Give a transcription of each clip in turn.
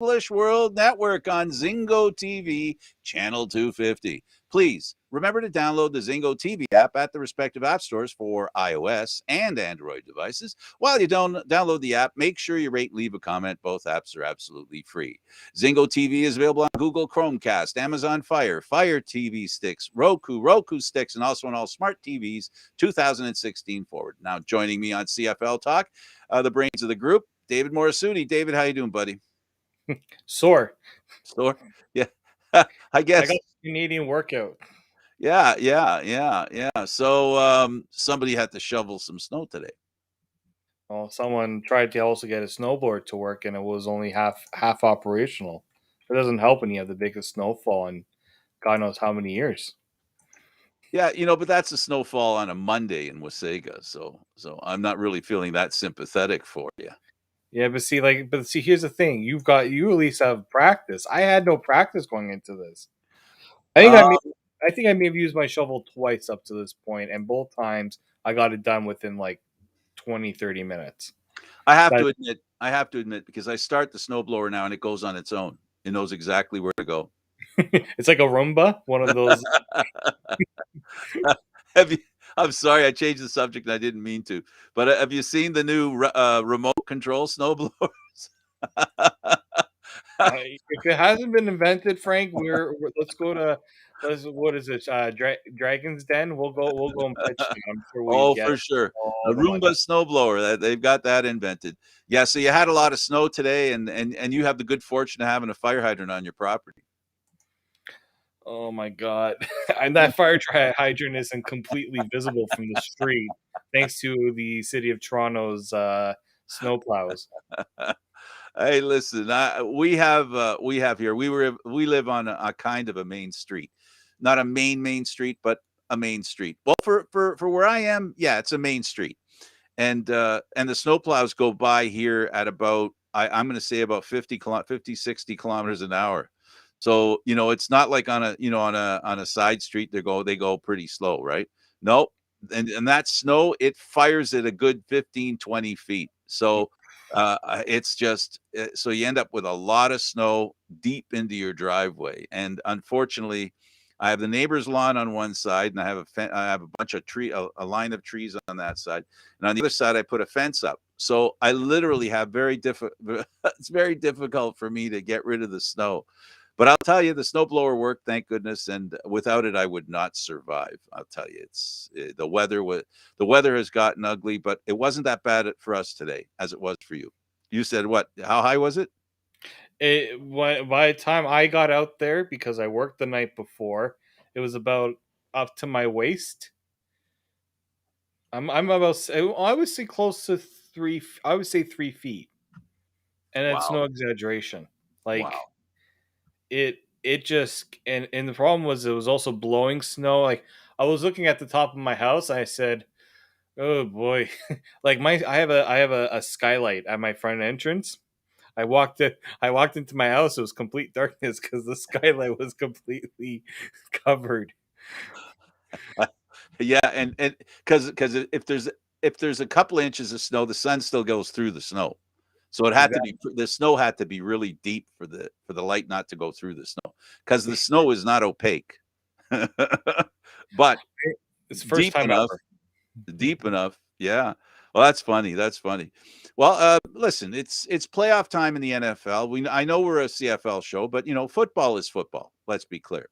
English World Network on Zingo TV, channel 250. Please remember to download the Zingo TV app at the respective app stores for iOS and Android devices. While you don't download the app, make sure you rate and leave a comment. Both apps are absolutely free. Zingo TV is available on Google Chromecast, Amazon Fire, Fire TV sticks, Roku sticks, and also on all smart TVs 2016 forward. Now joining me on CFL Talk, the brains of the group, David Morisuti. David, how you doing, buddy? Sore. Store? Yeah. I I guess. got the Canadian workout. Yeah. So somebody had to shovel some snow today. Well, someone tried to also get a snowboard to work, and it was only half operational. It doesn't help when you have the biggest snowfall in God knows how many years. Yeah, but that's a snowfall on a Monday in Wasaga, so I'm not really feeling that sympathetic for you. Yeah, but see, here's the thing: you at least have practice. I had no practice going into this. I think Uh, I may, I think I may have used my shovel twice up to this point, and both times I got it done within like 20-30 minutes. That I have to admit, because I start the snowblower now and it goes on its own. It knows exactly where to go. it's like a Roomba, one of those. Have you? I'm sorry, I changed the subject and I didn't mean to. But have you seen the new remote control snowblowers? If it hasn't been invented, Frank, let's go to what is it? Dragon's Den. We'll go and pitch them. I'm sure we Oh, get for sure. A all the money. Roomba snowblower, they've got that invented. Yeah, so you had a lot of snow today, and you have the good fortune of having a fire hydrant on your property. Oh my god! And that fire hydrant isn't completely visible from the street, thanks to the city of Toronto's snowplows. Hey, listen, we have here. We live on a kind of a main street, not a main street, but a main street. Well, for where I am, yeah, it's a main street, and the snowplows go by here at about I'm going to say about 60 kilometers an hour. So it's not like on a side street they go pretty slow, right? No, and that snow, it fires at a good 15-20 feet. So it's just so you end up with a lot of snow deep into your driveway, and unfortunately, I have the neighbor's lawn on one side, and I have a bunch of a line of trees on that side, and on the other side, I put a fence up. So I literally have very difficult. It's very difficult for me to get rid of the snow. But I'll tell you, the snowblower worked, thank goodness, and without it, I would not survive. I'll tell you, the weather has gotten ugly, but it wasn't that bad for us today as it was for you. You said what? How high was it? By the time I got out there, because I worked the night before, it was about up to my waist. I'm about I would say close to three. I would say 3 feet, and it's Wow, no exaggeration. Like wow. it just and the problem was it was also blowing snow. Like I was looking at the top of my house, and I said, "Oh boy!" Like I have a skylight at my front entrance. I walked into my house. It was complete darkness because the skylight was completely covered. Yeah, and because if there's a couple inches of snow, the sun still goes through the snow. So Exactly. the snow had to be really deep for the light not to go through the snow, because the snow is not opaque, but It's the first deep time enough. ever. Deep enough. Yeah. Well, that's funny. That's funny. Well, listen, it's playoff time in the NFL. I know we're a CFL show, but football is football. Let's be clear.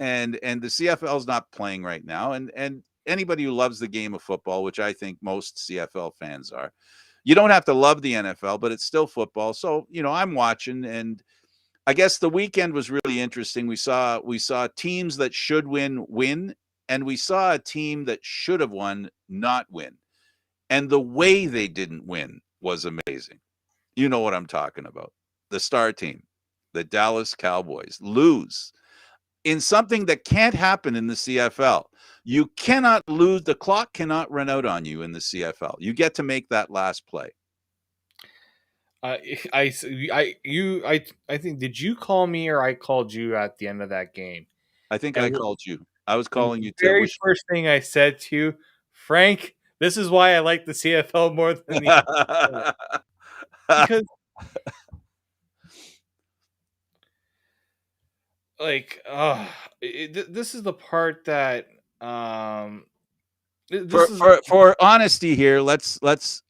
And the CFL is not playing right now. And anybody who loves the game of football, which I think most CFL fans are, you don't have to love the NFL, but it's still football. So I'm watching, and I guess the weekend was really interesting. We saw teams that should win, and we saw a team that should have won not win. And the way they didn't win was amazing. You know what I'm talking about. The star team, the Dallas Cowboys, lose in something that can't happen in the CFL. You cannot lose. The clock cannot run out on you in the CFL. You get to make that last play. I think did you call me or I called you at the end of that game? I think I And called you. I was the calling you to very wish. first thing I said to you, Frank, this is why I like the CFL more than the NFL. Because like, this is the part that um this For is for honesty here, let's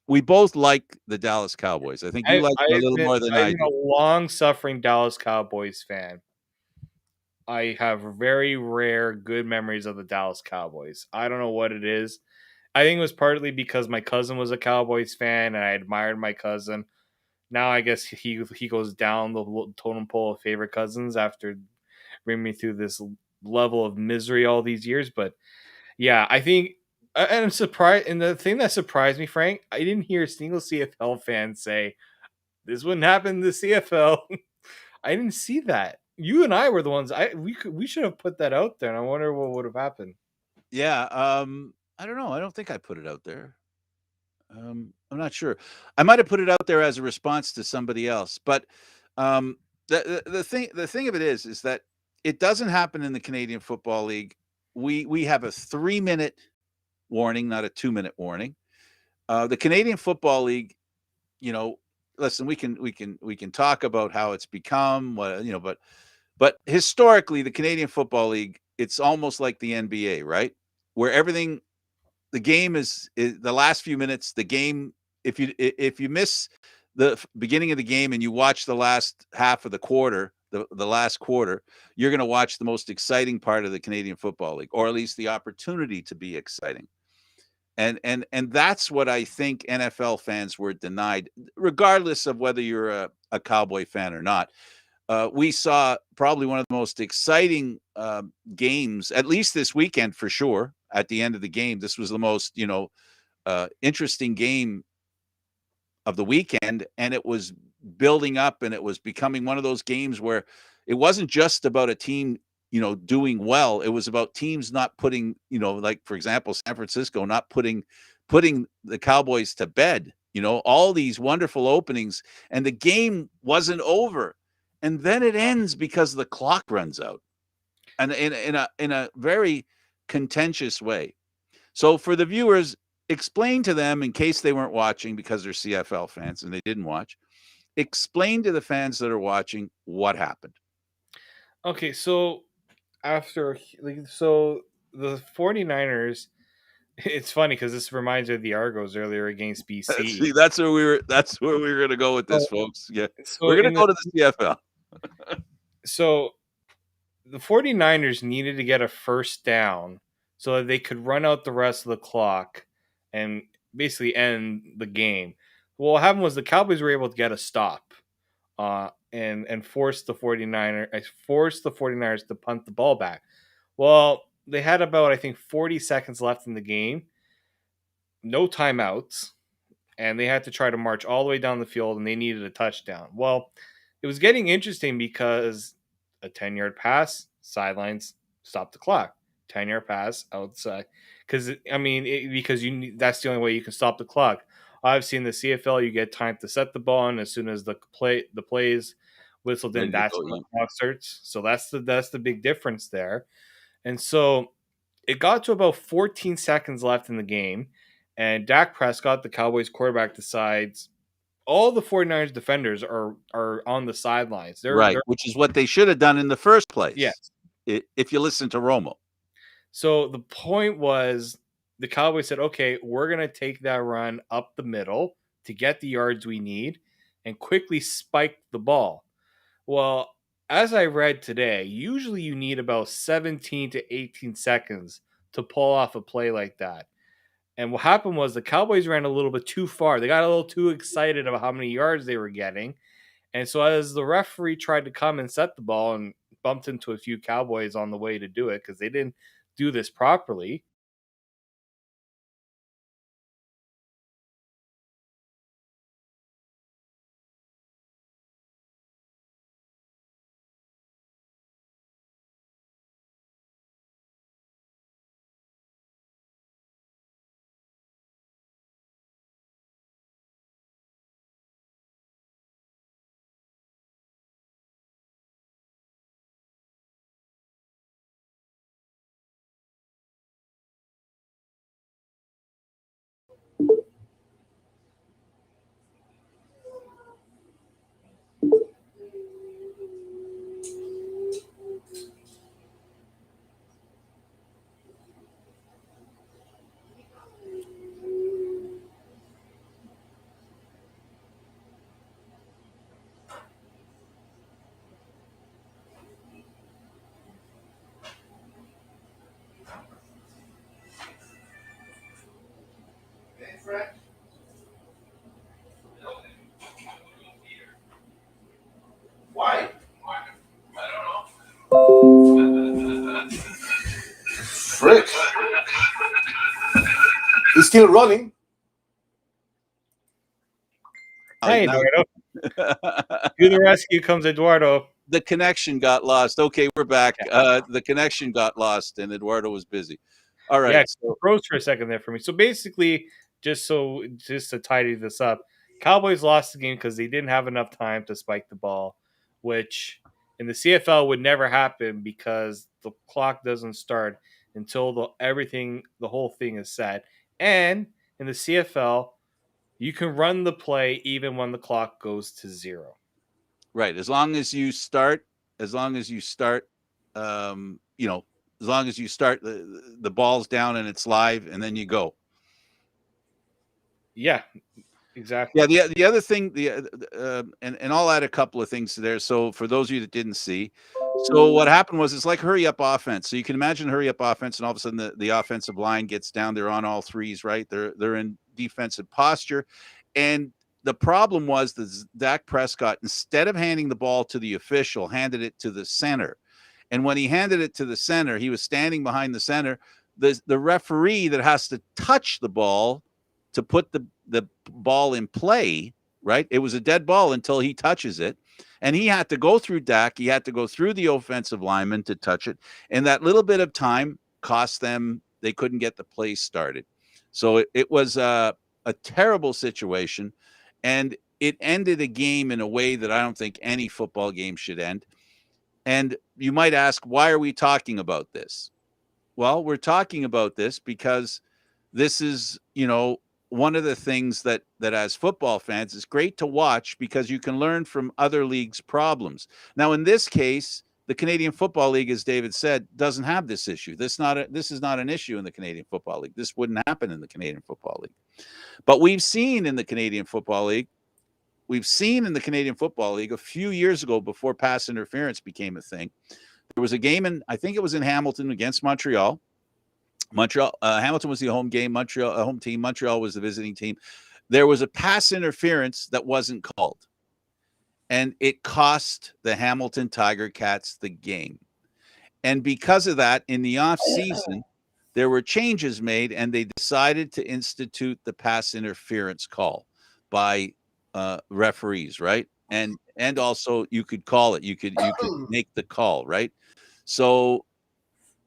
we both like the Dallas Cowboys. I think you like them a little more than I've I been do. a long suffering Dallas Cowboys fan. I have very rare good memories of the Dallas Cowboys. I don't know what it is. I think it was partly because my cousin was a Cowboys fan and I admired my cousin. Now I guess he goes down the totem pole of favorite cousins after bringing me through this level of misery all these years. But yeah, I think, and I'm surprised. And the thing that surprised me, Frank, I didn't hear a single CFL fan say this wouldn't happen in the CFL. I didn't see that. You and I were the ones. We should have put that out there, and I wonder what would have happened. Yeah, I don't know. I don't think I put it out there. I'm not sure. I might have put it out there as a response to somebody else, but um, the thing of it is that it doesn't happen in the Canadian Football League. We have a 3 minute warning, not a 2 minute warning. The Canadian Football League, you know, listen, we can talk about how it's become, what but historically, the Canadian Football League, it's almost like the NBA, right? Where everything the game is the last few minutes, the game if you miss the beginning of the game and you watch the last half of the quarter, the last quarter, you're going to watch the most exciting part of the Canadian Football League, or at least the opportunity to be exciting. And that's what I think NFL fans were denied, regardless of whether you're a Cowboy fan or not. We saw probably one of the most exciting games, at least this weekend for sure. At the end of the game, this was the most interesting game of the weekend, and it was building up, and it was becoming one of those games where it wasn't just about a team doing well. It was about teams not putting, like for example, San Francisco not putting the Cowboys to bed. All these wonderful openings, and the game wasn't over, and then it ends because the clock runs out, and in a very contentious way. So for the viewers, explain to them, in case they weren't watching because they're CFL fans and they didn't watch, explain to the fans that are watching what happened. Okay, so after so the 49ers, it's funny because this reminds me of the Argos earlier against BC. See, that's where we were going to go with this, So, folks. Yeah. We're so going to in the go to the CFL. so the 49ers needed to get a first down so that they could run out the rest of the clock and basically end the game. Well, what happened was the Cowboys were able to get a stop and forced the 49ers to punt the ball back. Well, they had about, I think, 40 seconds left in the game, no timeouts, and they had to try to march all the way down the field, and they needed a touchdown. Well, it was getting interesting because a 10-yard pass, sidelines, stop the clock. 10-yard pass outside, because because that's the only way you can stop the clock. Obviously, in the CFL, you get time to set the ball, and as soon as the plays whistled in, Ready to that's go, when yeah. the clock starts. So that's the big difference there. And so it got to about 14 seconds left in the game, and Dak Prescott, the Cowboys quarterback, decides all the 49ers defenders are on the sidelines. Right, They're which is what they should have done in the first place, Yes. if you listen to Romo. So the point was the Cowboys said, okay, we're gonna take that run up the middle to get the yards we need and quickly spike the ball. Well, as I read today, usually you need about 17 to 18 seconds to pull off a play like that. And what happened was the Cowboys ran a little bit too far. They got a little too excited about how many yards they were getting. And so as the referee tried to come and set the ball and bumped into a few Cowboys on the way to do it because they didn't do this properly. Why? Frick. It's still running. Hi, Now, Eduardo. To the rescue comes Eduardo. the connection got lost. Okay, we're back. The connection got lost, and Eduardo was busy. All Yeah, right. it So, froze for a second there for me. So basically, just to tidy this up, Cowboys lost the game because they didn't have enough time to spike the ball, which in the CFL would never happen because the clock doesn't start until the whole thing is set. And in the CFL, you can run the play even when the clock goes to zero. right. As long as you start, as long as you start, you know, as long as you start, the ball's down and it's live, and then you go. Yeah, Yeah, exactly. the other thing, and I'll add a couple of things to there. So for those of you that didn't see, so what happened was it's like hurry up offense. So you can imagine hurry up offense, and all of a sudden the offensive line gets down. They're on all threes, right? They're in defensive posture, and the problem was that Dak Prescott, instead of handing the ball to the official, handed it to the center. And when he handed it to the center, he was standing behind the center. The referee that has to touch the ball to put the ball in play, right? It was a dead ball until he touches it. And he had to go through Dak. He had to go through the offensive lineman to touch it. And that little bit of time cost them, they couldn't get the play started. So it was a terrible situation. And it ended a game in a way that I don't think any football game should end. And you might ask, why are we talking about this? Well, we're talking about this because this is, one of the things that as football fans is great to watch because you can learn from other leagues' problems. Now, in this case, the Canadian Football League, as David said, doesn't have this issue. This is not an issue in the Canadian Football League. This wouldn't happen in the Canadian Football League. But we've seen in the Canadian Football League a few years ago before pass interference became a thing. There was a game I think it was in Hamilton against Montreal. Hamilton was the home game. Montreal, home team. Montreal was the visiting team. There was a pass interference that wasn't called, and it cost the Hamilton Tiger Cats the game. And because of that, in the off season, there were changes made, and they decided to institute the pass interference call by referees, right? And also you could call it. You could make the call, right? So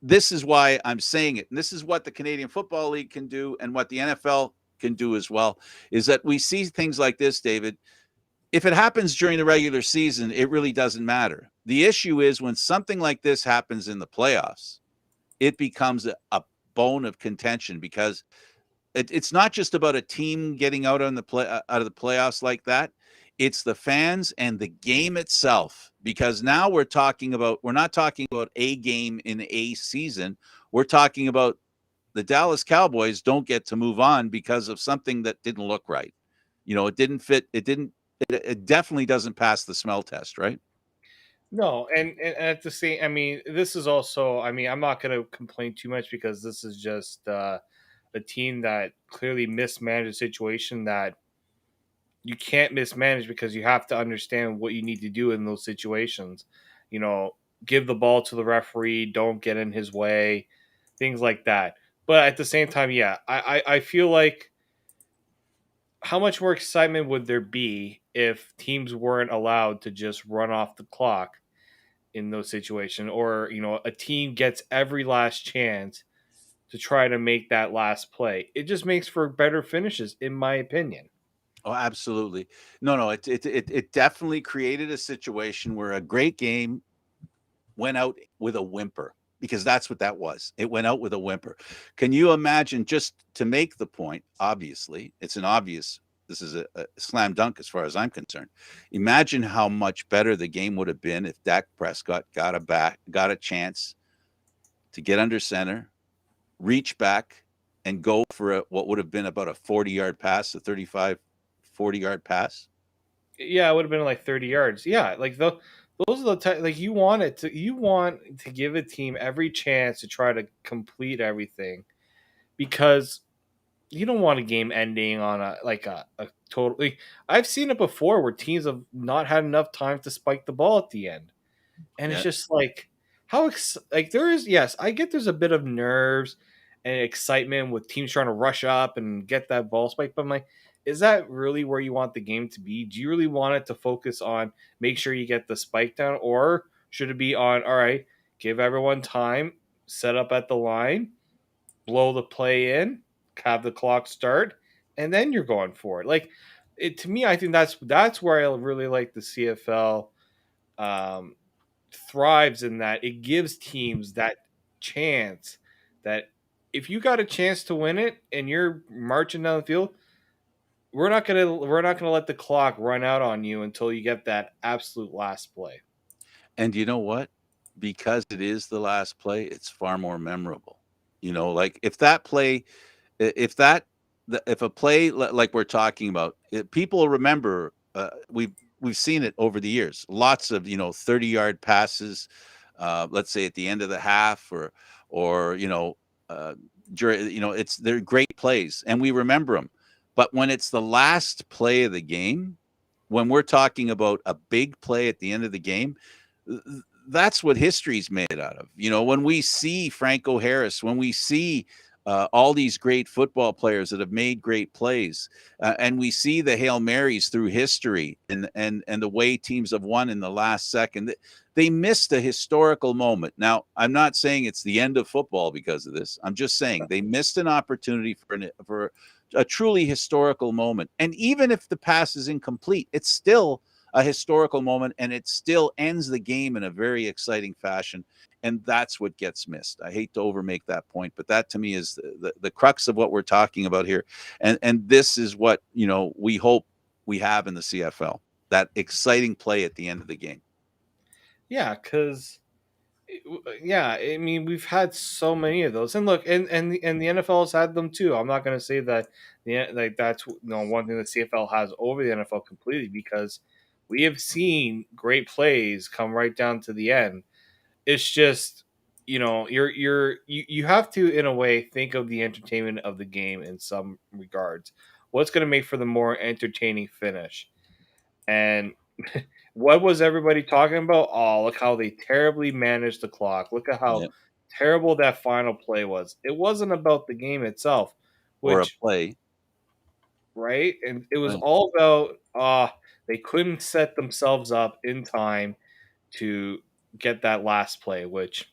this is why I'm saying it. And this is what the Canadian Football League can do and what the NFL can do as well, is that we see things like this, David. If it happens during the regular season, it really doesn't matter. The issue is when something like this happens in the playoffs, it becomes a bone of contention because it's not just about a team getting out out of the playoffs like that. It's the fans and the game itself. Because now we're not talking about a game in a season. We're talking about the Dallas Cowboys don't get to move on because of something that didn't look right. It didn't fit. It definitely doesn't pass the smell test, right? No, and at the same, I mean, this is also, I mean, I'm not going to complain too much because this is just a team that clearly mismanaged a situation that you can't mismanage because you have to understand what you need to do in those situations. You know, give the ball to the referee, don't get in his way, things like that. But at the same time, yeah, I feel like how much more excitement would there be if teams weren't allowed to just run off the clock in those situations, or a team gets every last chance to try to make that last play? It just makes for better finishes, in my opinion. Oh, absolutely. No. It definitely created a situation where a great game went out with a whimper, because that's what that was. It went out with a whimper. Can you imagine, just to make the point, obviously, it's an obvious, this is a slam dunk as far as I'm concerned. Imagine how much better the game would have been if Dak Prescott got a chance to get under center, reach back, and go for what would have been about a 40-yard pass, a 35, 40-yard pass. Yeah, it would have been like 30 yards. Yeah, like those are the like you want to give a team every chance to try to complete everything because you don't want a game ending on a totally. I've seen it before where teams have not had enough time to spike the ball at the end, and it's Yeah. just like like there is, yes, I get there's a bit of nerves and excitement with teams trying to rush up and get that ball spike, but I'm like, is that really where you want the game to be? Do you really want it to focus on make sure you get the spike down, or should it be on, all right, give everyone time, set up at the line, blow the play in, have the clock start, and then you're going for it. Like it to me, I think that's where I really like the CFL um, thrives in that it gives teams that chance that if you got a chance to win it and you're marching down the field, we're not gonna let the clock run out on you until you get that absolute last play. And you know what? Because it is the last play, it's far more memorable. Like if that play, if that, if a play like we're talking about, people remember. We've seen it over the years. Lots of 30-yard passes. Let's say at the end of the half, or during they're great plays, and we remember them. But when it's the last play of the game, when we're talking about a big play at the end of the game, that's what history's made out of. When we see Franco Harris, when we see all these great football players that have made great plays, and we see the Hail Marys through history, and the way teams have won in the last second, they missed a historical moment. Now, I'm not saying it's the end of football because of this. I'm just saying they missed an opportunity for a truly historical moment. And even if the pass is incomplete, it's still a historical moment, and it still ends the game in a very exciting fashion. And that's what gets missed. I hate to overmake that point, but that to me is the crux of what we're talking about here. And this is what we hope we have in the CFL, that exciting play at the end of the game. Yeah, because yeah, I mean we've had so many of those, and look, and the NFL has had them too. I'm not going to say that like that's one thing the CFL has over the NFL completely, because we have seen great plays come right down to the end. It's just you have to in a way think of the entertainment of the game in some regards. What's going to make for the more entertaining finish? And what was everybody talking about? Oh, look how they terribly managed the clock. Look at how Yeah. terrible that final play was. It wasn't about the game itself, Or a which, play. right? And it was Right. all about they couldn't set themselves up in time to get that last play, which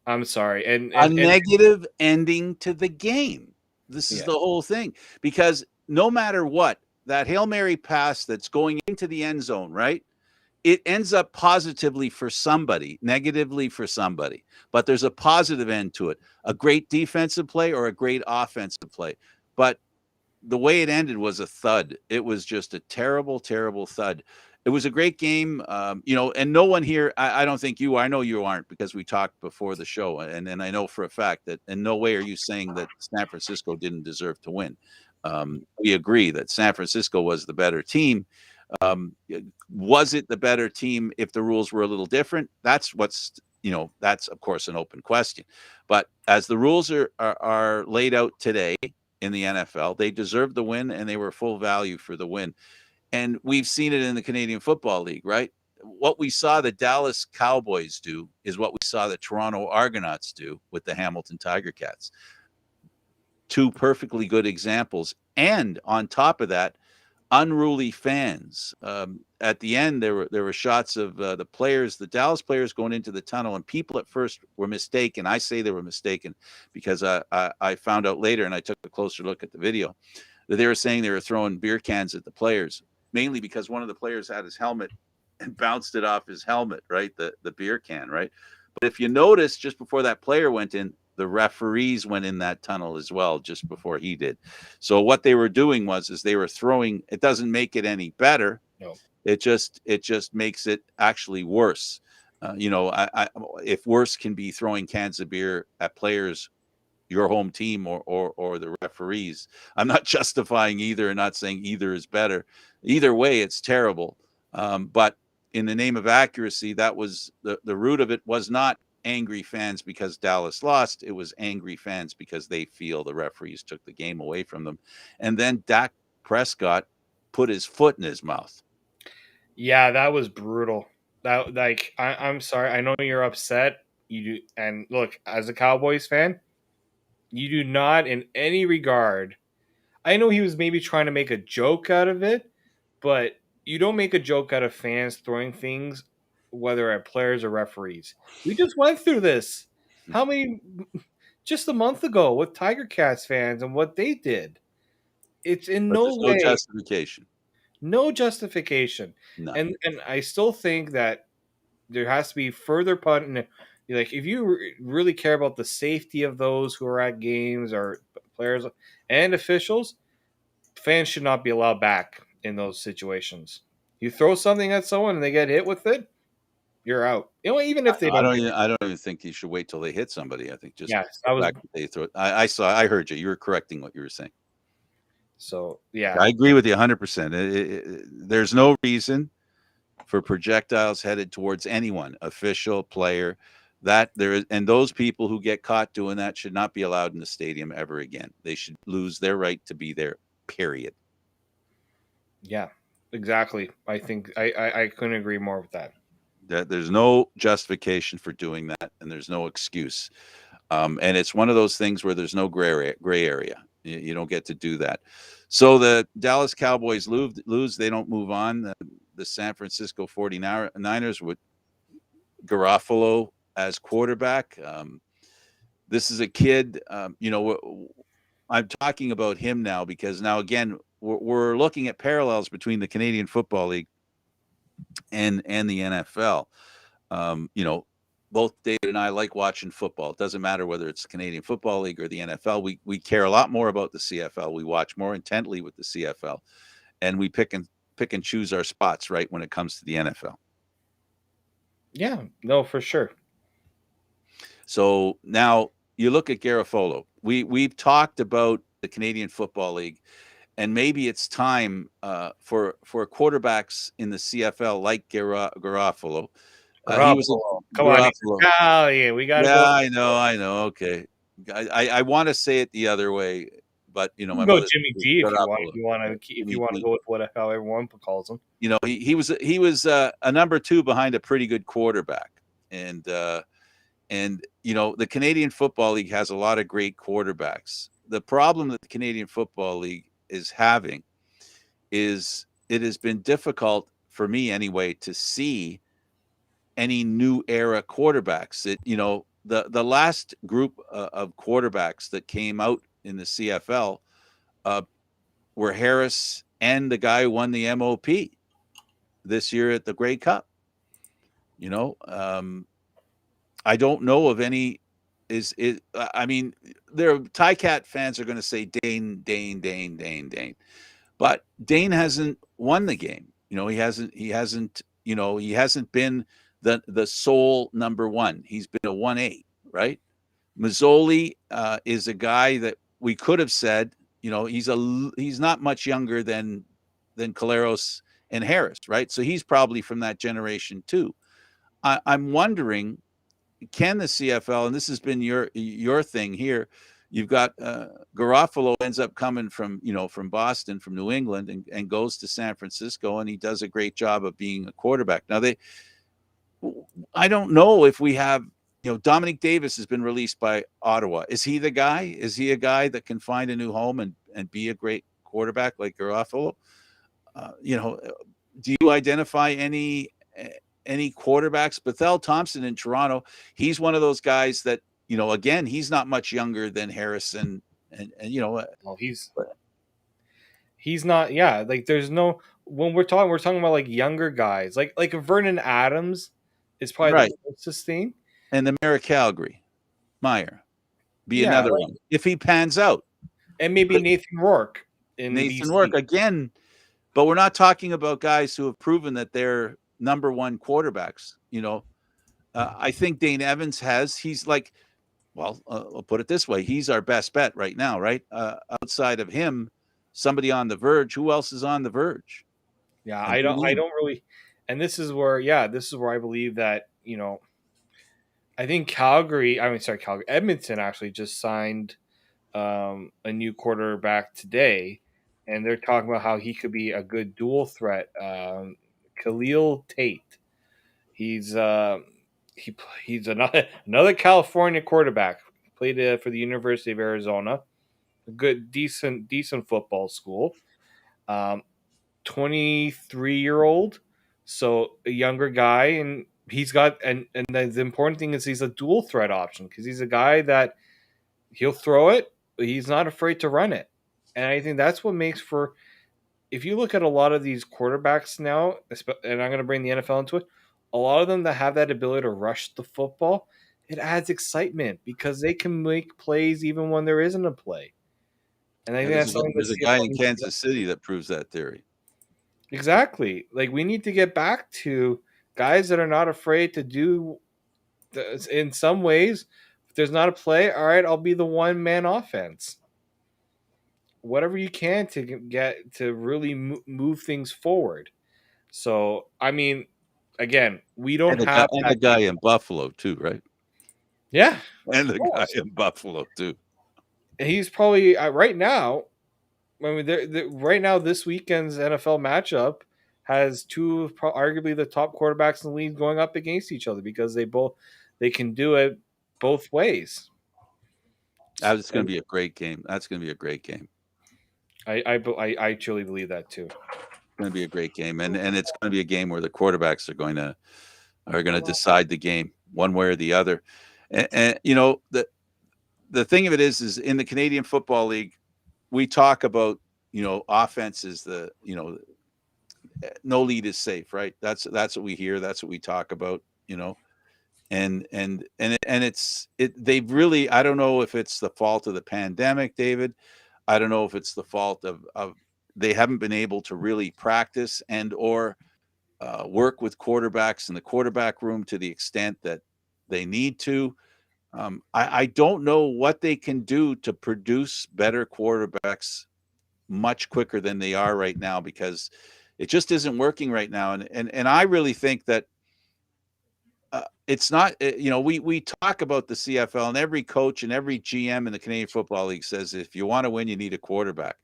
I'm sorry. And A and negative ending to the game. This is yeah. the whole thing. Because no matter what, that Hail Mary pass that's going into the end zone, right? It ends up positively for somebody, negatively for somebody. But there's a positive end to it. A great defensive play or a great offensive play. But the way it ended was a thud. It was just a terrible, terrible thud. It was a great game, and no one here. I don't think you. I know you aren't, because we talked before the show, and I know for a fact that in no way are you saying that San Francisco didn't deserve to win. We agree that San Francisco was the better team. Was it the better team if the rules were a little different? That's of course an open question. But as the rules are laid out today in the NFL, they deserved the win, and they were full value for the win. And we've seen it in the Canadian Football League, right? What we saw the Dallas Cowboys do is what we saw the Toronto Argonauts do with the Hamilton Tiger Cats. Two perfectly good examples. And on top of that, unruly fans. At the end, there were shots of the players, the Dallas players, going into the tunnel, and people at first were mistaken. I say they were mistaken because I found out later, and I took a closer look at the video, that they were saying they were throwing beer cans at the players, mainly because one of the players had his helmet and bounced it off his helmet, right? The beer can, right? But if you notice, just before that player went in, the referees went in that tunnel as well, just before he did. So what they were doing is they were throwing. It doesn't make it any better. No. It just makes it actually worse. If worse can be throwing cans of beer at players, your home team, or the referees, I'm not justifying either and not saying either is better. Either way, it's terrible. But in the name of accuracy, that was the root of it was not angry fans because Dallas lost. It was angry fans because they feel the referees took the game away from them. And then Dak Prescott put his foot in his mouth. Yeah, that was brutal. That like I'm sorry. I know you're upset. You do, and look, as a Cowboys fan, you do not in any regard. I know he was maybe trying to make a joke out of it, but you don't make a joke out of fans throwing things, whether at players or referees. We just went through this. How many? Just a month ago with Tiger Cats fans and what they did. It's in But no there's no way, justification. no justification. None. And I still think that there has to be further pun. Like if you really care about the safety of those who are at games or players and officials, fans should not be allowed back in those situations. You throw something at someone and they get hit with it, you're out. You know, even if they I don't don't get even, I don't even think you should wait till they hit somebody. I think just yes, the fact that they throw it. I heard you. You were correcting what you were saying. so yeah. I agree with you 100%. There's no reason for projectiles headed towards anyone, official, player, that there is, and those people who get caught doing that should not be allowed in the stadium ever again. They should lose their right to be there, period. Yeah, exactly. I think I couldn't agree more with that. That there's no justification for doing that, and there's no excuse. And it's one of those things where there's no gray area. You don't get to do that. So the Dallas Cowboys lose. They don't move on. The San Francisco 49ers with Garofalo as quarterback. This is a kid, I'm talking about him now because now, again, we're looking at parallels between the Canadian Football League and the NFL. Both David and I like watching football. It doesn't matter whether it's the Canadian Football League or the NFL. We care a lot more about the CFL. We watch more intently with the CFL, and we pick and choose our spots right when it comes to the NFL. Yeah, no, for sure. So now you look at Garofalo. We've talked about the Canadian Football League, and maybe it's time for quarterbacks in the CFL like Garofalo. He was a Come on. Garofalo. Oh, yeah, we got to Yeah, go. I know. Okay, I want to say it the other way, but You my can go mother Jimmy D if you want. Garofalo. If you want to, if Jimmy you want to G. go with how everyone calls him. He was a number two behind a pretty good quarterback, and the Canadian Football League has a lot of great quarterbacks. The problem that the Canadian Football League is having is it has been difficult for me anyway to see any new era quarterbacks. The last group of quarterbacks that came out in the CFL were Harris and the guy who won the MOP this year at the Grey Cup. I don't know of any. I mean, there Cat fans are going to say Dane, but Dane hasn't won the game. He hasn't been the sole number one. He's been a 1A, right? Mazzoli is a guy that we could have said, he's not much younger than Caleros and Harris, right? So he's probably from that generation too. I'm wondering, can the CFL, and this has been your thing here, you've got Garofalo ends up coming from Boston, from New England, and goes to San Francisco, and he does a great job of being a quarterback. Now I don't know if we have, Dominic Davis has been released by Ottawa. Is he the guy? Is he a guy that can find a new home and be a great quarterback like Garofalo? Do you identify any quarterbacks? Bethel Thompson in Toronto, he's one of those guys that, again, he's not much younger than Harrison, and Well, he's not. Yeah, like there's no when we're talking about like younger guys, like Vernon Adams is probably right. the closest thing. And the mayor of Calgary, Meyer, be Yeah, another one if he pans out. and maybe But Nathan Rourke in Nathan BC. Rourke again, but we're not talking about guys who have proven that they're number one quarterbacks. I think Dane Evans he's like, well, I'll put it this way. He's our best bet right now, right? Outside of him, somebody on the verge. Who else is on the verge? Yeah, And I don't really, and this is where I believe that I think Calgary, Edmonton actually just signed a new quarterback today, and they're talking about how he could be a good dual threat. Khalil Tate, he's he he's another California quarterback. Played for the University of Arizona, a good decent football school. Um, 23-year-old, so a younger guy, and and the important thing is he's a dual threat option because he's a guy that he'll throw it, but he's not afraid to run it. And I think that's what makes for if you look at a lot of these quarterbacks now, and I'm going to bring the NFL into it, a lot of them that have that ability to rush the football, it adds excitement because they can make plays even when there isn't a play. And I Yeah, think that's something there's a the guy CFL in needs to Kansas City that proves that theory. exactly. Like we need to get back to guys that are not afraid to do. In some ways, if there's not a play, all right, I'll be the one man offense. Whatever you can to get to really move things forward. So I mean, again, we don't have And the that. guy in Buffalo too, right? Yeah, And of the guy course. in Buffalo too. He's probably right now. I mean, right now this weekend's NFL matchup has two of arguably the top quarterbacks in the league going up against each other because they can do it both ways. That's going And to be a great game. That's going to be a great game. I truly believe that too. It's going to be a great game, and it's going to be a game where the quarterbacks are going to decide the game one way or the other. And you know the thing of it is in the Canadian Football League, we talk about offense is no lead is safe, right? That's what we hear. That's what we talk about. And they've really, I don't know if it's the fault of the pandemic, David. I don't know if it's the fault of they haven't been able to really practice and or work with quarterbacks in the quarterback room to the extent that they need to. I don't know what they can do to produce better quarterbacks much quicker than they are right now because it just isn't working right now. And I really think that it's not, we talk about the CFL and every coach and every GM in the Canadian Football League says if you want to win, you need a quarterback.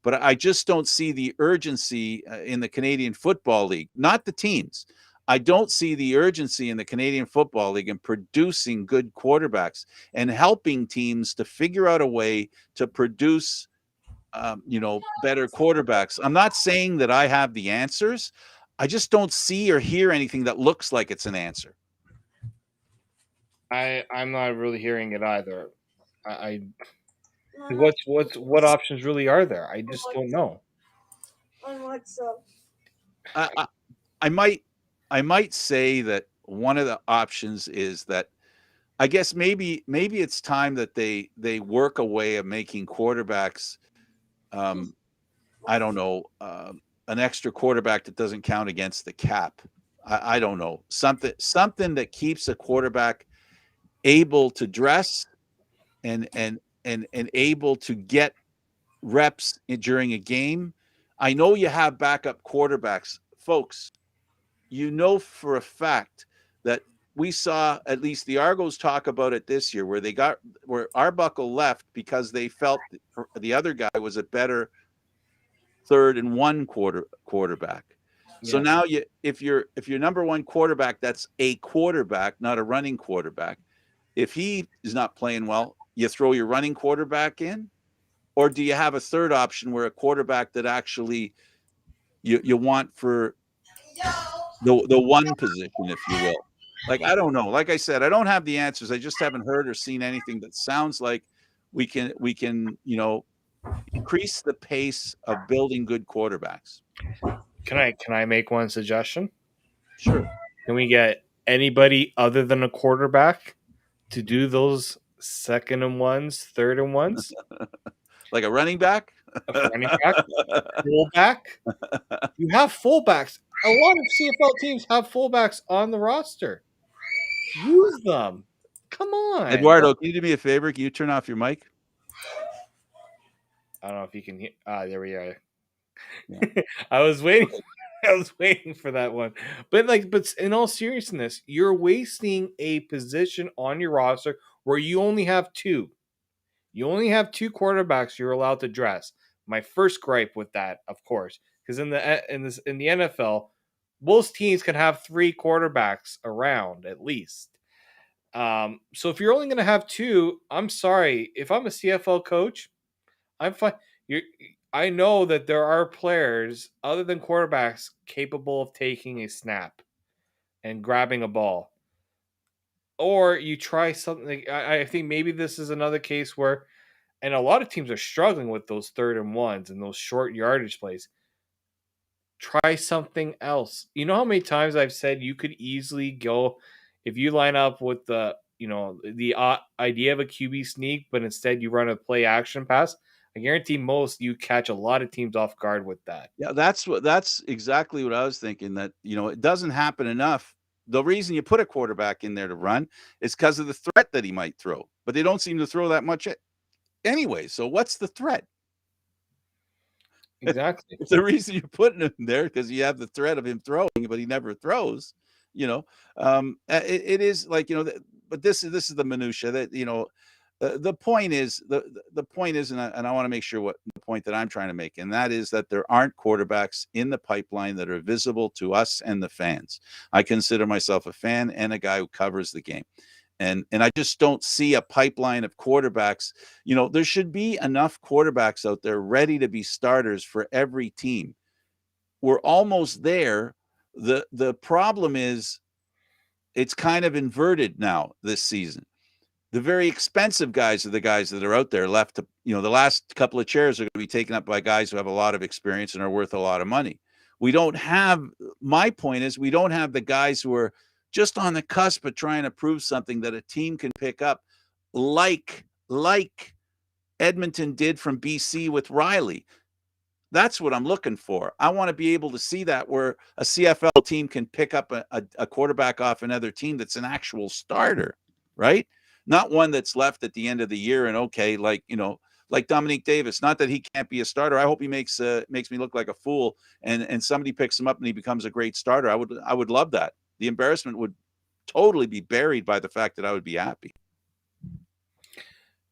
But I just don't see the urgency in the Canadian Football League, not the teams. I don't see the urgency in the Canadian Football League in producing good quarterbacks and helping teams to figure out a way to produce, better quarterbacks. I'm not saying that I have the answers. I just don't see or hear anything that looks like it's an answer. I'm not really hearing it either. I what options really are there? I just don't know. I, I might say that one of the options is that I guess maybe it's time that they work a way of making quarterbacks. I don't know, an extra quarterback that doesn't count against the cap. I don't know, something that keeps a quarterback able to dress and able to get reps during a game. I know you have backup quarterbacks, folks. You know for a fact that we saw at least the Argos talk about it this year, where Arbuckle left because they felt the other guy was a better third and one quarterback. So Yeah. now if you're number one quarterback, that's a quarterback, not a running quarterback. If he is not playing well, you throw your running quarterback in, or do you have a third option where a quarterback that actually you want for the one position, if you will? Like, I don't know. Like I said, I don't have the answers. I just haven't heard or seen anything that sounds like we can increase the pace of building good quarterbacks. Can I make one suggestion? Sure. Can we get anybody other than a quarterback to do those second and ones, third and ones? Like a running back? A running back, fullback. You have fullbacks. A lot of CFL teams have fullbacks on the roster. Use them. Come on. Eduardo, can you do me a favor? Can you turn off your mic? I don't know if you can hear. There we are. Yeah. I was waiting. I was waiting for that one. But in all seriousness, you're wasting a position on your roster where you only have two. You only have two quarterbacks you're allowed to dress. My first gripe with that, of course, because in the NFL, most teams can have three quarterbacks around at least. So if you're only going to have two, I'm sorry. If I'm a CFL coach, I'm fine. You, I know that there are players other than quarterbacks capable of taking a snap and grabbing a ball. Or you try something. I think maybe this is another case where, and a lot of teams are struggling with those 3rd and 1s and those short yardage plays. Try something else. You know how many times I've said you could easily go if you line up with the idea of a QB sneak, but instead you run a play action pass. I guarantee most you catch a lot of teams off guard with that. Yeah, that's exactly what I was thinking, that, it doesn't happen enough. The reason you put a quarterback in there to run is because of the threat that he might throw, but they don't seem to throw that much anyway. So what's the threat? Exactly. It's the reason you're putting him there, because you have the threat of him throwing, but he never throws. It is like, but this is the minutia that, the point is, the point is, and I want to make sure what the point that I'm trying to make, and that is that there aren't quarterbacks in the pipeline that are visible to us and the fans. I consider myself a fan and a guy who covers the game. And I just don't see a pipeline of quarterbacks. There should be enough quarterbacks out there ready to be starters for every team. We're almost there. The problem is it's kind of inverted now this season. The very expensive guys are the guys that are out there left to, the last couple of chairs are going to be taken up by guys who have a lot of experience and are worth a lot of money. My point is, we don't have the guys who are just on the cusp of trying to prove something that a team can pick up, like Edmonton did from BC with Riley. That's what I'm looking for. I want to be able to see that, where a CFL team can pick up a quarterback off another team that's an actual starter, right? Not one that's left at the end of the year and okay, like Dominique Davis. Not that he can't be a starter. I hope he makes me look like a fool, and somebody picks him up and he becomes a great starter. I would love that. The embarrassment would totally be buried by the fact that I would be happy.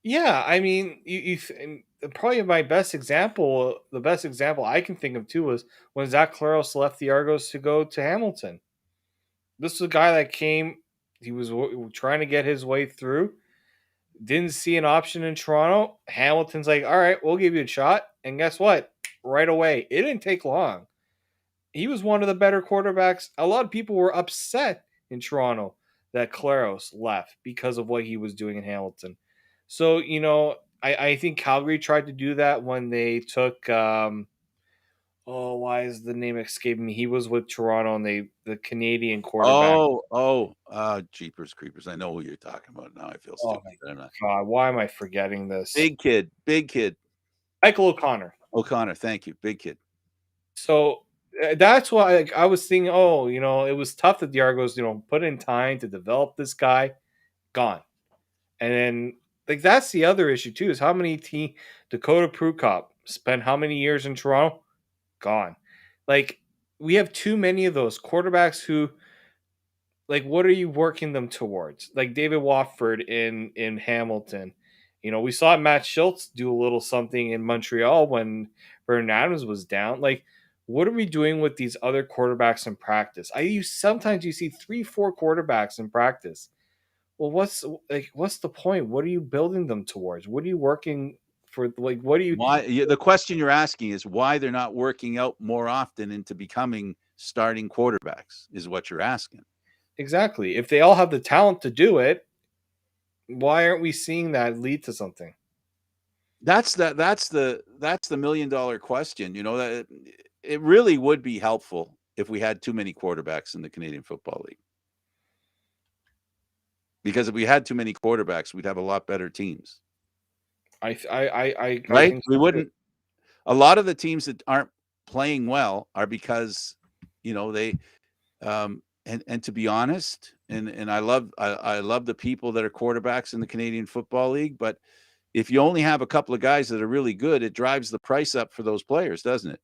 Yeah, I mean, probably the best example I can think of too was when Zach Claros left the Argos to go to Hamilton. This was a guy that came, he was trying to get his way through, didn't see an option in Toronto. Hamilton's like, all right, we'll give you a shot. And guess what? Right away, it didn't take long. He was one of the better quarterbacks. A lot of people were upset in Toronto that Claros left because of what he was doing in Hamilton. So, I think Calgary tried to do that when they took why is the name escaping me? He was with Toronto and the Canadian quarterback. Jeepers creepers. I know who you're talking about now. I feel Oh stupid. my God, why am I forgetting this? Big kid. Michael O'Connor. Thank you. Big kid. So that's why I was thinking, it was tough that the Argos, put in time to develop this guy. Gone. And then that's the other issue too, is how many Dakota Prukop spent how many years in Toronto? Gone. We have too many of those quarterbacks who, what are you working them towards? Like David Wofford in Hamilton. We saw Matt Schultz do a little something in Montreal when Vernon Adams was down. What are we doing with these other quarterbacks in practice? Sometimes you see 3-4 quarterbacks in practice. Well, what's the point? What are you building them towards? What are you working for? What do you? Why? The question you're asking is why they're not working out more often into becoming starting quarterbacks, is what you're asking. Exactly. If they all have the talent to do it, why aren't we seeing that lead to something? That's the $1 million question. That it really would be helpful if we had too many quarterbacks in the Canadian Football League. Because if we had too many quarterbacks, we'd have a lot better teams. Right? I think we wouldn't. A lot of the teams that aren't playing well are because, they, and to be honest, and I love the people that are quarterbacks in the Canadian Football League, but if you only have a couple of guys that are really good, it drives the price up for those players, doesn't it?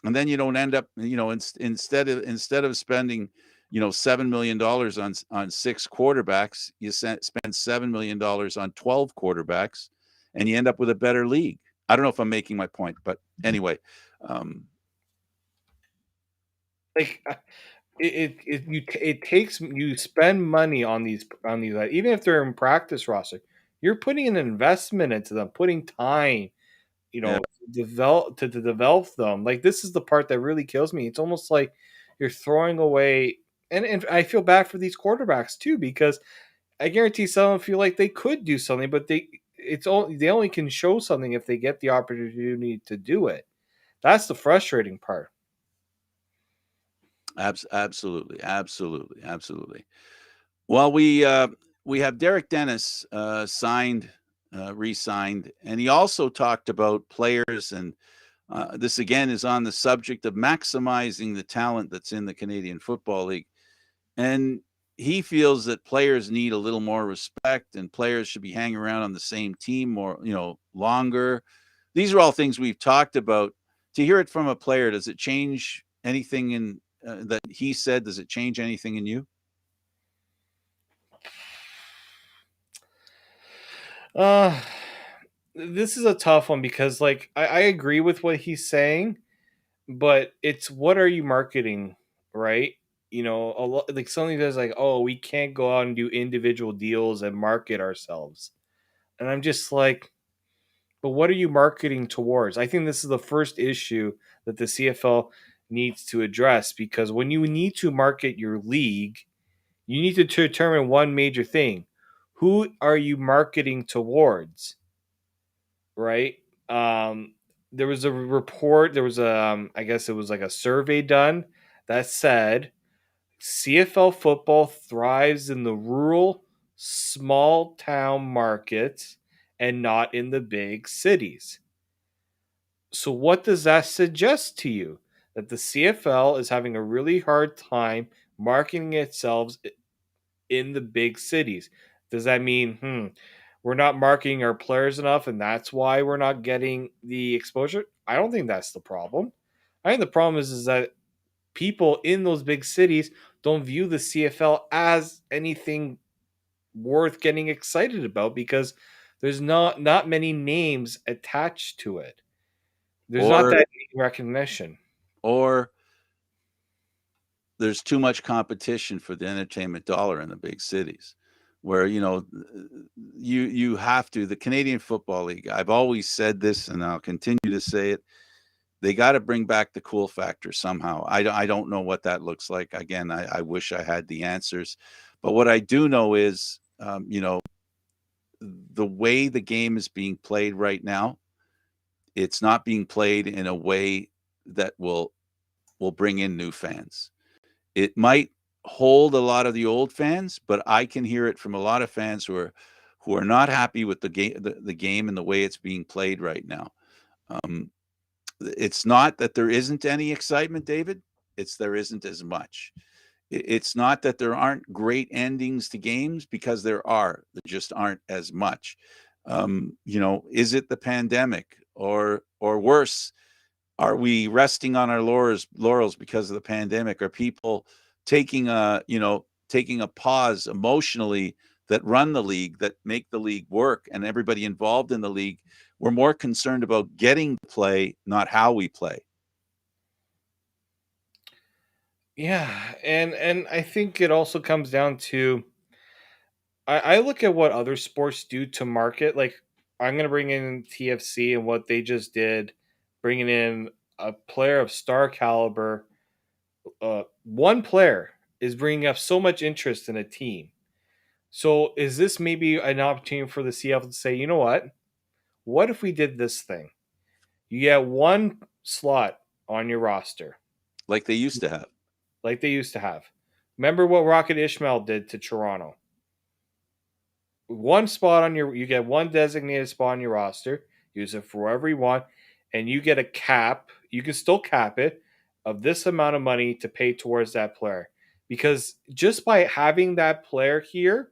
and then you don't end up, instead of spending, $7 million on 6 quarterbacks, you spend $7 million on 12 quarterbacks, and you end up with a better league. I don't know if I'm making my point, but anyway, Like it takes, you spend money on these even if they're in practice roster, you're putting an investment into them, putting time, yeah, to develop them. Like, this is the part that really kills me. It's almost like you're throwing away, and I feel bad for these quarterbacks too, because I guarantee some of them feel like they could do something, but they only can show something if they get the opportunity to do it. That's the frustrating part. absolutely, absolutely, absolutely. Well, we have Derek Dennis signed, re-signed, and he also talked about players, and this again is on the subject of maximizing the talent that's in the Canadian Football League. And he feels that players need a little more respect, and players should be hanging around on the same team more, longer. These are all things we've talked about. To hear it from a player, does it change anything in that he said? Does it change anything in you? Uh this is a tough one, because like I agree with what he's saying, but it's, what are you marketing, right? A lot, like, something that's like, oh, we can't go out and do individual deals and market ourselves. And I'm just like, but what are you marketing towards? I think this is the first issue that the CFL needs to address, because when you need to market your league, you need to determine one major thing. Who are you marketing towards? Right? There was a report, there was a, I guess it was like a survey done that said CFL football thrives in the rural, small town markets and not in the big cities. So, what does that suggest to you? That the CFL is having a really hard time marketing itself in the big cities. Does that mean, we're not marketing our players enough and that's why we're not getting the exposure? I don't think that's the problem. I think the problem is that people in those big cities don't view the CFL as anything worth getting excited about, because there's not many names attached to it. There's not Or that recognition. or there's too much competition for the entertainment dollar in the big cities, where you have to, the Canadian Football League, I've always said this and I'll continue to say it, they got to bring back the cool factor somehow. I don't know what that looks like. Again, I wish I had the answers, but what I do know is, the way the game is being played right now, it's not being played in a way that will bring in new fans. It might hold a lot of the old fans, but I can hear it from a lot of fans who are not happy with the game and the way it's being played right now. Um, it's not that there isn't any excitement, David. It's there isn't as much. It's not that there aren't great endings to games, because there are. There just aren't as much. Is it the pandemic, or worse? Are we resting on our laurels because of the pandemic? Are people taking a pause emotionally, that run the league, that make the league work, and everybody involved in the league? We're more concerned about getting to play, not how we play. Yeah, and I think it also comes down to, I look at what other sports do to market. Like, I'm gonna bring in TFC and what they just did, bringing in a player of star caliber. One player is bringing up so much interest in a team. So, is this maybe an opportunity for the CFL to say, you know what? What if we did this thing? You get one slot on your roster, Like they used to have. like they used to have. Remember what Rocket Ishmael did to Toronto? One spot on you get one designated spot on your roster. Use it for wherever you want, and you get a cap. You can still cap it of this amount of money to pay towards that player, because just by having that player here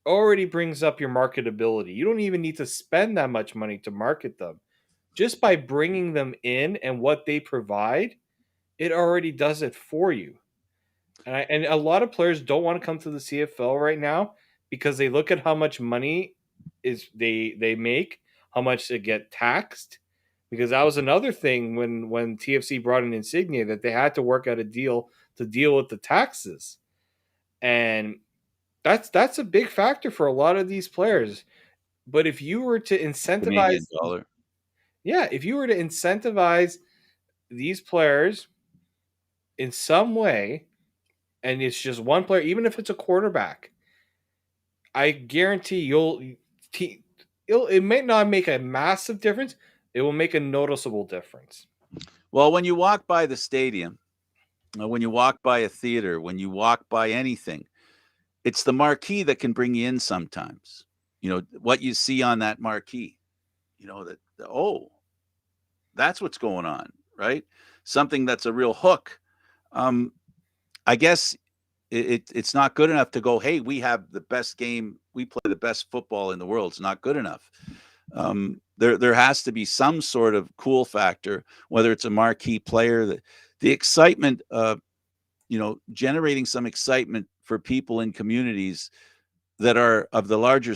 already brings up your marketability. You don't even need to spend that much money to market them. just by bringing them in and what they provide, it already does it for you. And a lot of players don't want to come to the CFL right now because they look at how much money is they make, how much they get taxed. Because that was another thing when TFC brought in Insignia, that they had to work out a deal to deal with the taxes, and that's a big factor for a lot of these players. But if you were to Canadian incentivize, dollar. yeah, if you were to incentivize these players in some way, and it's just one player, even if it's a quarterback, I guarantee it may not make a massive difference. It will make a noticeable difference. Well, when you walk by the stadium, when you walk by a theater, when you walk by anything, it's the marquee that can bring you in sometimes. What you see on that marquee, that, oh, that's what's going on, right? Something that's a real hook. I guess it's not good enough to go, hey, we have the best game, we play the best football in the world. It's not good enough. There has to be some sort of cool factor, whether it's a marquee player, the excitement, generating some excitement for people in communities that are of the larger,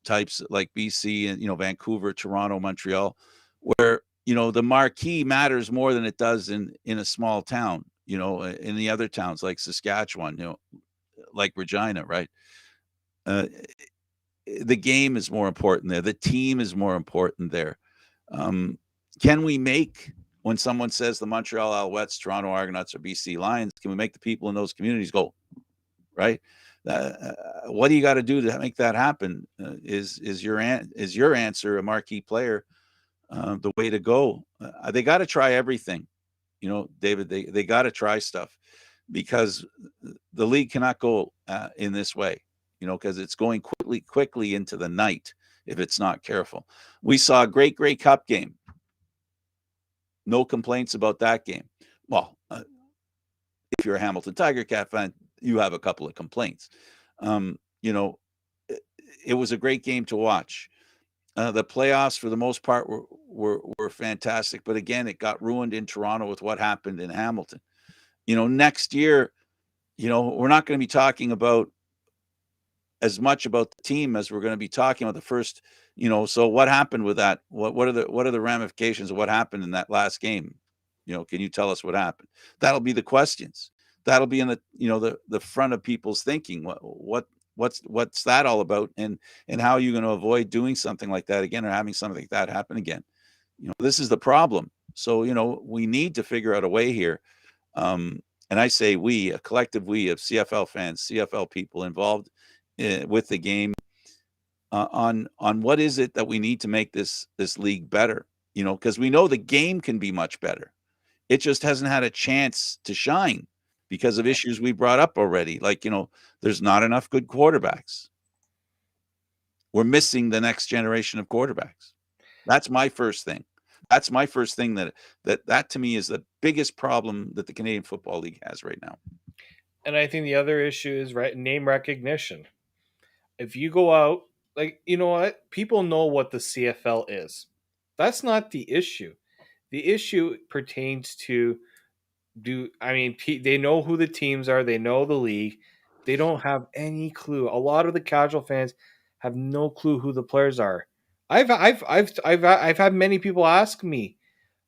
types like BC and, Vancouver, Toronto, Montreal, where, the marquee matters more than it does in a small town, in the other towns like Saskatchewan, like Regina, right? Uh, the game is more important there. The team is more important there. Can we make, when someone says the Montreal Alouettes, Toronto Argonauts, or BC Lions, can we make the people in those communities go, right? What do you got to do to make that happen? Is your answer a marquee player the way to go? They got to try everything, David. They got to try stuff, because the league cannot go in this way, because it's going quickly into the night if it's not careful. We saw a great Grey Cup game. No complaints about that game. Well, if you're a Hamilton Tiger Cat fan, you have a couple of complaints. It was a great game to watch. The playoffs, for the most part, were fantastic. But again, it got ruined in Toronto with what happened in Hamilton. Next year, we're not going to be talking about as much about the team as we're going to be talking about the first. So what happened with that? What are the ramifications of what happened in that last game? Can you tell us what happened? That'll be the questions. That'll be in the front of people's thinking. What's that all about? And how are you going to avoid doing something like that again, or having something like that happen again? This is the problem. So, we need to figure out a way here. And I say we, a collective we of CFL fans, CFL people involved with the game, on what is it that we need to make this league better? Because we know the game can be much better. It just hasn't had a chance to shine because of issues we brought up already. Like, there's not enough good quarterbacks. We're missing the next generation of quarterbacks. That's my first thing. That's my first thing that to me is the biggest problem that the Canadian Football League has right now. And I think the other issue is name recognition. If you go out, like, you know what? People know what the CFL is. That's not the issue. The issue pertains to they know who the teams are, they know the league. They don't have any clue. A lot of the casual fans have no clue who the players are. I've had many people ask me,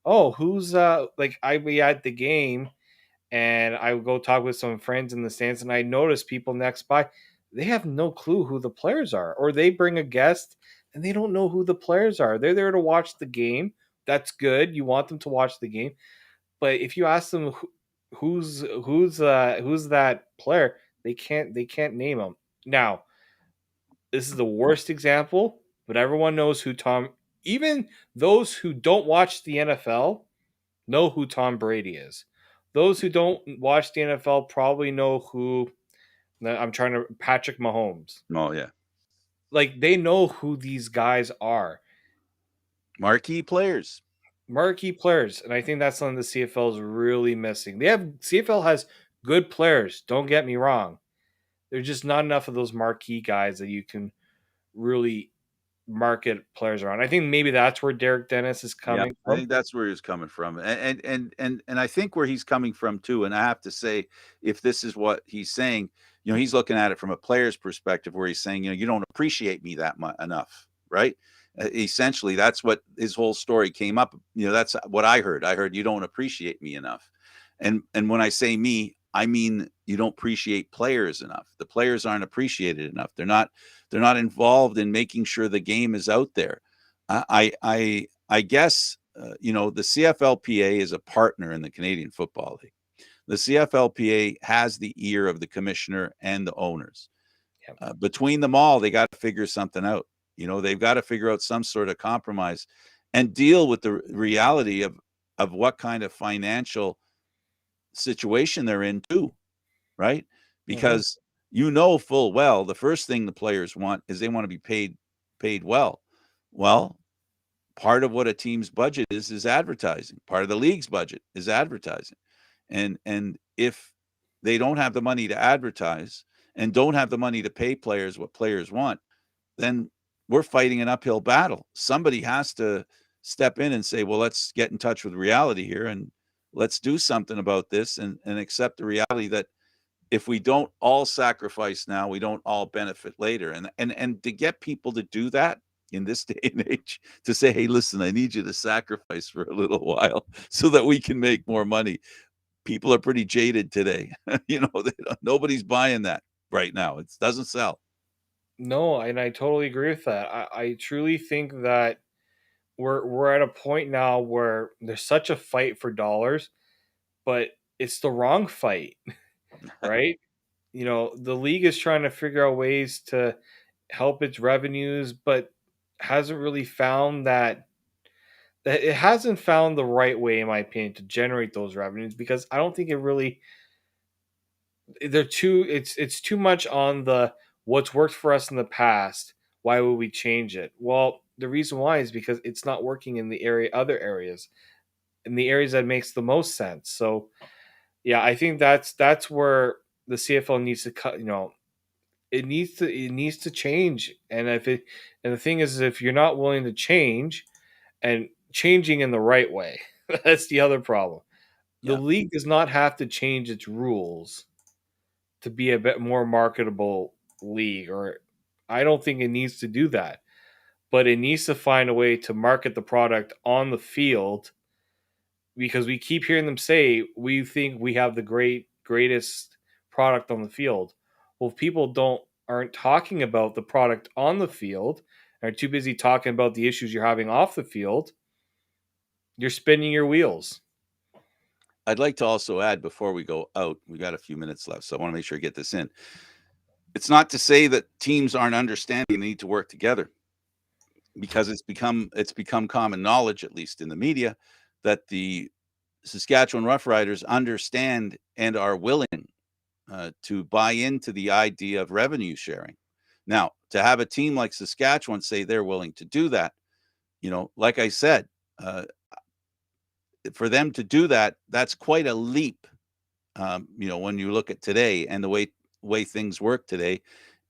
"Oh, who's like I be at the game and I would go talk with some friends in the stands, and I notice people next by, they have no clue who the players are, or they bring a guest and they don't know who the players are. They're there to watch the game. That's good. You want them to watch the game, but if you ask them who's that player, they can't name them. Now, this is the worst example, but everyone knows who Tom. Even those who don't watch the NFL know who Tom Brady is. Those who don't watch the NFL probably know who Patrick Mahomes. Oh, yeah. Like, they know who these guys are. Marquee players. Marquee players. And I think that's something the CFL is really missing. CFL has good players, don't get me wrong. There's just not enough of those marquee guys that you can really market players around. I think maybe that's where Derek Dennis is Yeah, coming I from. think that's where he's coming from, and I think where he's coming from too. And I have to say, if this is what he's saying, he's looking at it from a player's perspective, where he's saying, you don't appreciate me that much enough, right? Essentially, that's what his whole story came up. That's what I heard. I heard you don't appreciate me enough, and when I say me, I mean you don't appreciate players enough. The players aren't appreciated enough. They're not involved in making sure the game is out there. I guess the CFLPA is a partner in the Canadian Football League. The CFLPA has the ear of the commissioner and the owners. Yep. Between them all, they got to figure something out. They've got to figure out some sort of compromise and deal with the reality of what kind of financial situation they're in too, right? Because full well the first thing the players want is they want to be paid well. Well, part of what a team's budget is advertising. Part of the league's budget is advertising. And if they don't have the money to advertise and don't have the money to pay players what players want, then we're fighting an uphill battle. Somebody has to step in and say, well, let's get in touch with reality here and let's do something about this and accept the reality that if we don't all sacrifice now, we don't all benefit later. And to get people to do that in this day and age, to say, hey, listen, I need you to sacrifice for a little while so that we can make more money. People are pretty jaded today. Nobody's buying that right now. It doesn't sell. No, and I totally agree with that. I truly think that we're at a point now where there's such a fight for dollars, but it's the wrong fight, right? The league is trying to figure out ways to help its revenues, but hasn't really found that it hasn't found the right way, in my opinion, to generate those revenues, because I don't think it really it's too much on the what's worked for us in the past. Why would we change it? Well, the reason why is because it's not working in the other areas, in the areas that makes the most sense. So yeah, I think that's where the CFL needs to cut. It needs to change. And the thing is, if you're not willing to change and changing in the right way, that's the other problem. The Yeah. league does not have to change its rules to be a bit more marketable league, or I don't think it needs to do that. But it needs to find a way to market the product on the field, because we keep hearing them say we think we have the greatest product on the field. Well, if people don't aren't talking about the product on the field and are too busy talking about the issues you're having off the field, you're spinning your wheels. I'd like to also add before we go out, we got a few minutes left, so I want to make sure I get this in. It's not to say that teams aren't understanding they need to work together, because it's become common knowledge, at least in the media, that the Saskatchewan Roughriders understand and are willing to buy into the idea of revenue sharing. Now, to have a team like Saskatchewan say they're willing to do that, like I said, for them to do that, that's quite a leap. When you look at today and the way things work today,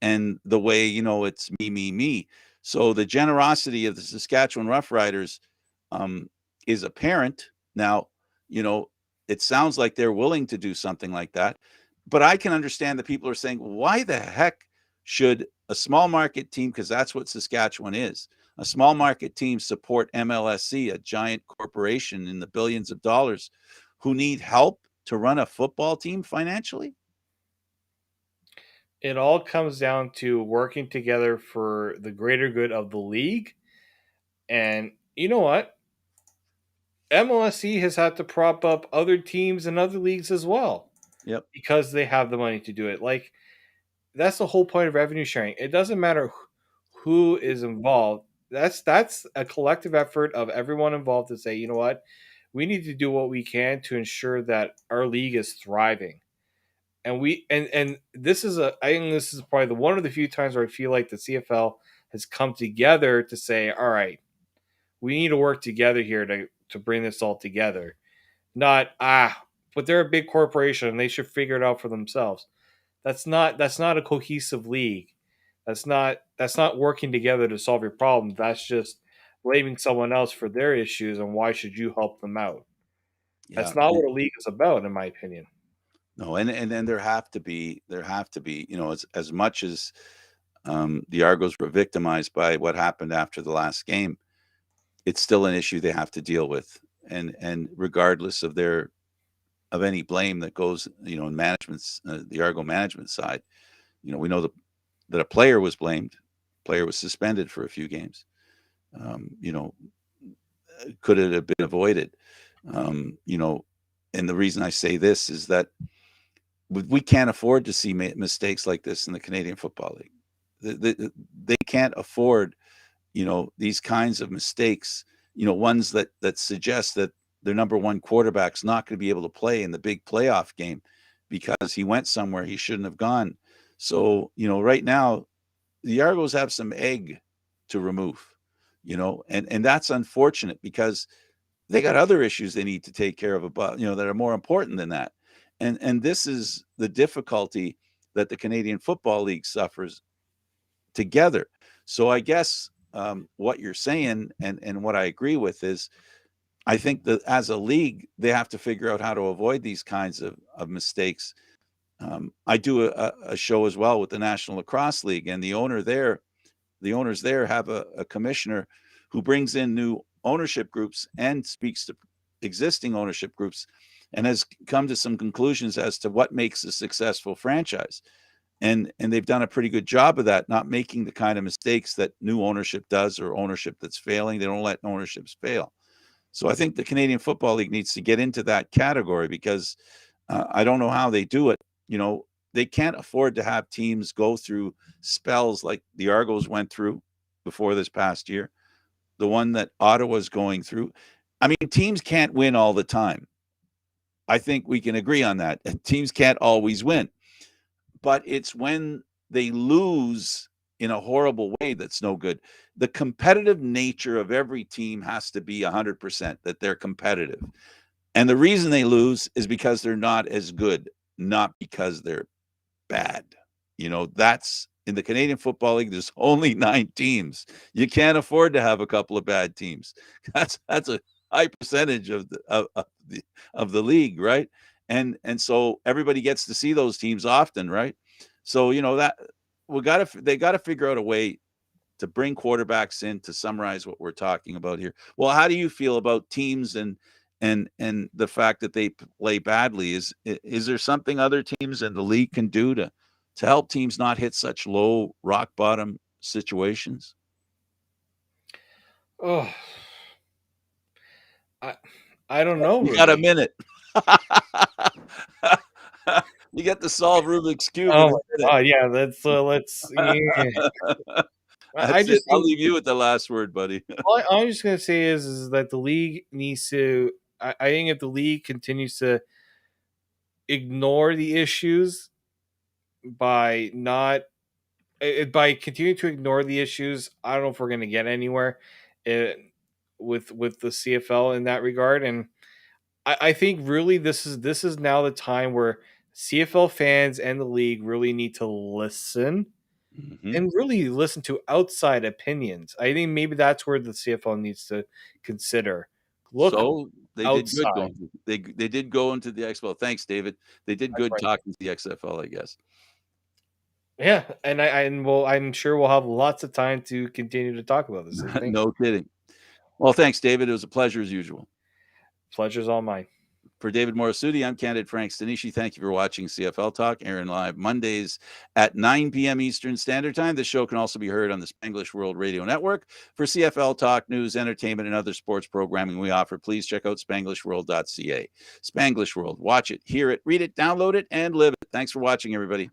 and the way it's me, me, me. So the generosity of the Saskatchewan Roughriders is apparent now. You know, it sounds like they're willing to do something like that, but I can understand that people are saying, why the heck should a small market team, because that's what Saskatchewan is, a small market team, support MLSC, a giant corporation in the billions of dollars, who need help to run a football team financially? It all comes down to working together for the greater good of the league. And you know what? MLSC has had to prop up other teams and other leagues as well, Yep. because they have the money to do it. Like, that's the whole point of revenue sharing. It doesn't matter who is involved. That's a collective effort of everyone involved to say, you know what, we need to do what we can to ensure that our league is thriving. And this is I think this is probably one of the few times where I feel like the CFL has come together to say, all right, we need to work together here to bring this all together. Not but they're a big corporation and they should figure it out for themselves. That's not a cohesive league. That's not working together to solve your problem. That's just blaming someone else for their issues, and why should you help them out? Yeah. That's not what a league is about, in my opinion. No, and then there have to be, as much as the Argos were victimized by what happened after the last game, it's still an issue they have to deal with, and regardless of any blame that goes, in management's the Argo management side, we know that a player was blamed, player was suspended for a few games. Could it have been avoided? And the reason I say this is that we can't afford to see mistakes like this in the Canadian Football League. They can't afford, these kinds of mistakes, ones that suggest that their number one quarterback's not going to be able to play in the big playoff game because he went somewhere he shouldn't have gone. So, right now, the Argos have some egg to remove, and that's unfortunate because they got other issues they need to take care of about, that are more important than that. And this is the difficulty that the Canadian Football League suffers together. So I guess what you're saying and what I agree with is I think that as a league, they have to figure out how to avoid these kinds of mistakes. I do a show as well with the National Lacrosse League, and the owners there have a commissioner who brings in new ownership groups and speaks to existing ownership groups and has come to some conclusions as to what makes a successful franchise. And they've done a pretty good job of that, not making the kind of mistakes that new ownership does or ownership that's failing. They don't let ownerships fail. So I think the Canadian Football League needs to get into that category because I don't know how they do it. They can't afford to have teams go through spells like the Argos went through before this past year, the one that Ottawa's going through. I mean, teams can't win all the time. I think we can agree on that. Teams can't always win. But it's when they lose in a horrible way that's no good. The competitive nature of every team has to be 100%, that they're competitive. And the reason they lose is because they're not as good, not because they're bad. That's in the Canadian Football League. There's only 9 teams. You can't afford to have a couple of bad teams. That's a high percentage of the league, right? And so everybody gets to see those teams often, right? So that they got to figure out a way to bring quarterbacks in to summarize what we're talking about here. Well, how do you feel about teams and the fact that they play badly? Is there something other teams in the league can do to help teams not hit such low rock bottom situations? Oh, I don't know. You got a Really. minute. You get to solve Rubik's Cube in Oh a my minute. god! Yeah, let's. Yeah. I That's it. just I'll think leave you with the last word, buddy. all I'm just gonna say is that the league needs to. I think if the league continues to ignore the issues by not by continuing to ignore the issues, I don't know if we're gonna get anywhere uh, with the CFL in that regard. And I think really this is now the time where CFL fans and the league really need to listen Mm-hmm. and really listen to outside opinions. I think maybe that's where the CFL needs to consider. Look So they did good outside. going. They did go into the XFL. Thanks, David. They did That's good right. talking to the XFL, I guess. Yeah, and I'm sure we'll have lots of time to continue to talk about this. I think No kidding. Well, thanks, David. It was a pleasure as usual. pleasure's all mine. For David Morisuti, I'm Candid Frank Stanishi. Thank you for watching CFL Talk, airing live Mondays at 9 p.m. Eastern Standard Time. This show can also be heard on the Spanglish World Radio Network. For CFL Talk, news, entertainment, and other sports programming we offer, please check out spanglishworld.ca. Spanglish World. Watch it, hear it, read it, download it, and live it. Thanks for watching, everybody.